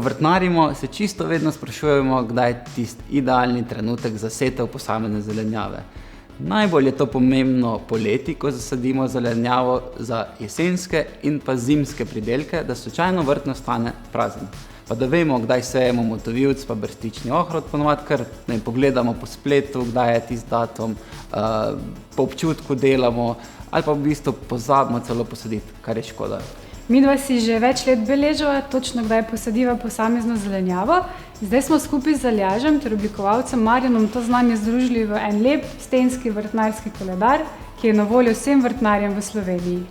vrtnarimo, se čisto vedno sprašujemo, kdaj je tisti idealni trenutek za setev posamezne zelenjave. Najbolj je to pomembno poleti, ko zasadimo zelenjavo za jesenske in pa zimske pridelke, da slučajno vrt ne ostane prazen. Pa da vemo, kdaj sejemo motovilc pa brstični ohrovt, ponovadi kar pogledamo po spletu, kdaj je tisti datum, po občutku delamo ali pa v bistvu pozabimo celo posaditi, kar je škoda. Midva si že več let beleživa, točno kdaj posadiva posamezno zelenjavo. Zdaj smo skupaj z Aljažem ter oblikovalcem Marjanom to znanje združili v en lep stenski vrtnarski koledar, ki je na voljo vsem vrtnarjem v Sloveniji.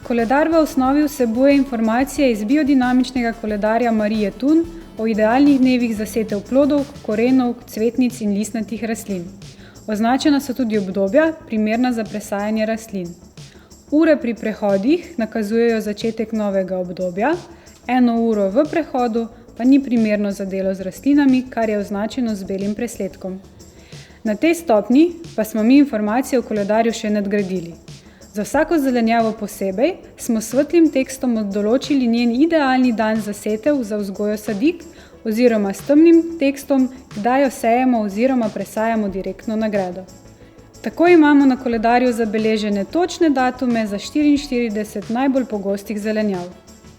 Koledar v osnovi vsebuje informacije iz biodinamičnega koledarja Marije Tun o idealnih dnevih za setev plodov, korenov, cvetnic in listnatih rastlin. Označena so tudi obdobja, primerna za presajanje rastlin. Ure pri prehodih nakazujejo začetek novega obdobja, 1 uro v prehodu pa ni primerno za delo z rastlinami, kar je označeno z belim presledkom. Na tej stopnji pa smo mi informacije v koledarju še nadgradili. Za vsako zelenjavo posebej smo s svetlim tekstom določili njen idealni dan za setev za vzgojo sadik oziroma s temnim tekstom, kdaj jo sejemo oziroma presajamo direktno na gredo. Tako imamo na koledarju zabeležene točne datume za 44 najbolj pogostih zelenjav.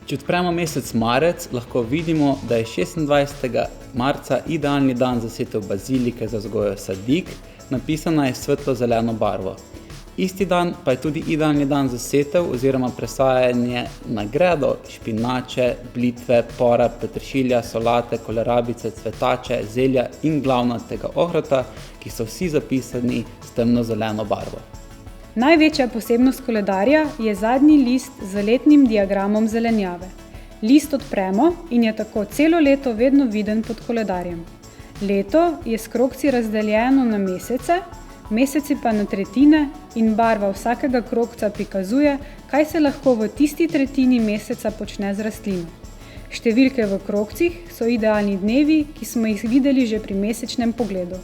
Če odpremo mesec marec, lahko vidimo, da je 26. marca idealni dan za setev bazilike za vzgojo sadik, napisana je svetlo-zeleno barvo. Isti dan pa je tudi idealni dan za setev oziroma presajanje na gredo špinače, blitve, pora, peteršilja, solate, kolerabice, cvetače, zelja in glavnatega ohrota, ki so vsi zapisani s temno-zeleno barvo. Največja posebnost koledarja je zadnji list z letnim diagramom zelenjave. List odpremo in je tako celo leto vedno viden pod koledarjem. Leto je s krogci razdeljeno na mesece, meseci pa na tretjine in barva vsakega krogca prikazuje, kaj se lahko v tisti tretjini meseca počne z rastlino. Številke v krogcih so idealni dnevi, ki smo jih videli že pri mesečnem pogledu.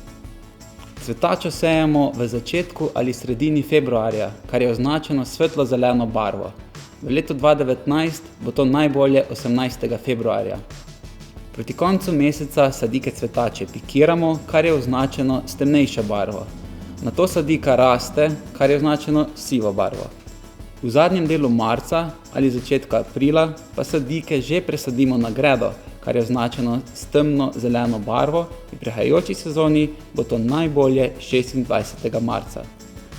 Cvetačo sejemo v začetku ali sredini februarja, kar je označeno svetlo-zeleno barvo. V letu 2019 bo to najbolje 18. februarja. Proti koncu meseca sadike cvetače pikiramo, kar je označeno s temnejšo barvo. Nato sadika raste, kar je označeno s sivo barvo. V zadnjem delu marca ali začetku aprila pa sadike že presadimo na gredo, kar je označeno s temno-zeleno barvo in v prihajajoči sezoni bo to najbolje 26. marca.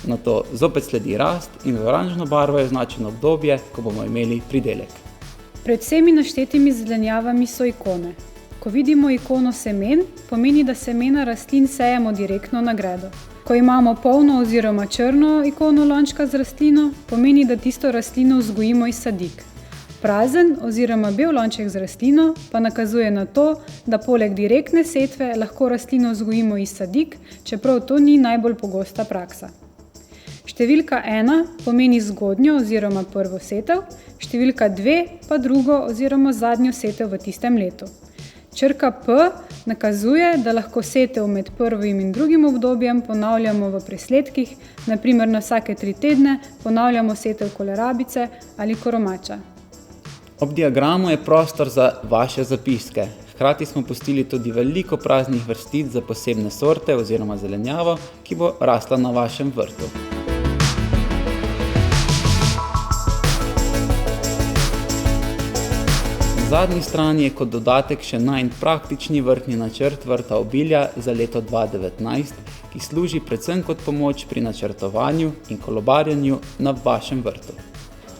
Nato zopet sledi rast in v oranžno barvo je označeno obdobje, ko bomo imeli pridelek. Pred vsemi naštetimi zelenjavami so ikone. Ko vidimo ikono semen, pomeni, da semena rastlin sejemo direktno na gredo. Ko imamo polno oziroma črno ikono lončka z rastlino, pomeni, da tisto rastlino vzgojimo iz sadik. Prazen oziroma bel lonček z rastlino pa nakazuje na to, da poleg direktne setve lahko rastlino vzgojimo iz sadik, čeprav to ni najbolj pogosta praksa. Številka 1 pomeni zgodnjo oziroma prvo setev, številka 2 pa drugo oziroma zadnjo setev v tistem letu. Črka P nakazuje, da lahko setev med prvim in drugim obdobjem ponavljamo v presledkih, na primer na vsake 3 tedne ponavljamo setev kolerabice ali koromača. Ob diagramu je prostor za vaše zapiske. Hkrati smo pustili tudi veliko praznih vrstic za posebne sorte oziroma zelenjavo, ki bo rasla na vašem vrtu. Na zadnji strani je kot dodatek še najin praktični vrtni načrt vrta obilja za leto 2019, ki služi predvsem kot pomoč pri načrtovanju in kolobarjenju na vašem vrtu.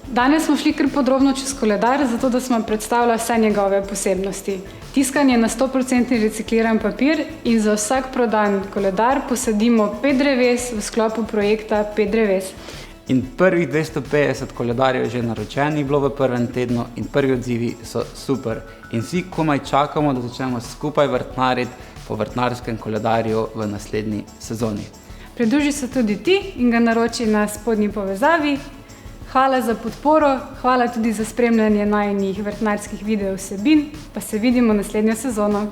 Danes smo šli kar podrobno čez koledar, zato da smo predstavili vse njegove posebnosti. Tiskanje na 100% recikliran papir in za vsak prodan koledar posadimo 5 dreves v sklopu projekta 5 dreves. In prvih 250 koledarjev je že naročenih bilo v prvem tednu in prvi odzivi so super. In vsi komaj čakamo, da začnemo skupaj vrtnariti po vrtnarskem koledarju v naslednji sezoni. Pridruži se tudi ti in ga naroči na spodnji povezavi. Hvala za podporo, hvala tudi za spremljanje najinih vrtnarskih video vsebin, pa se vidimo naslednjo sezono.